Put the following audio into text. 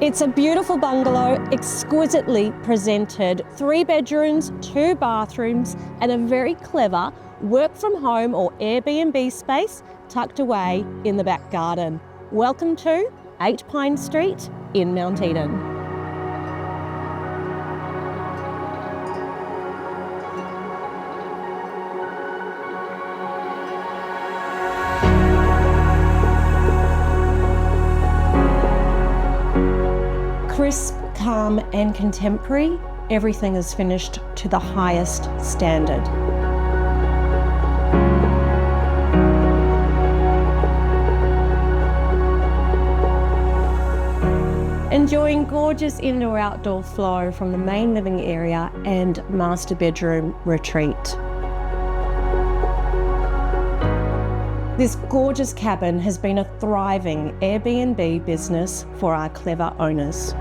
It's a beautiful bungalow, exquisitely presented, 3 bedrooms, 2 bathrooms, and a very clever work from home or Airbnb space tucked away in the back garden. Welcome to 8 Pine Street in Mount Eden. Crisp, calm and contemporary, everything is finished to the highest standard. Enjoying gorgeous indoor-outdoor flow from the main living area and master bedroom retreat. This gorgeous cabin has been a thriving Airbnb business for our clever owners.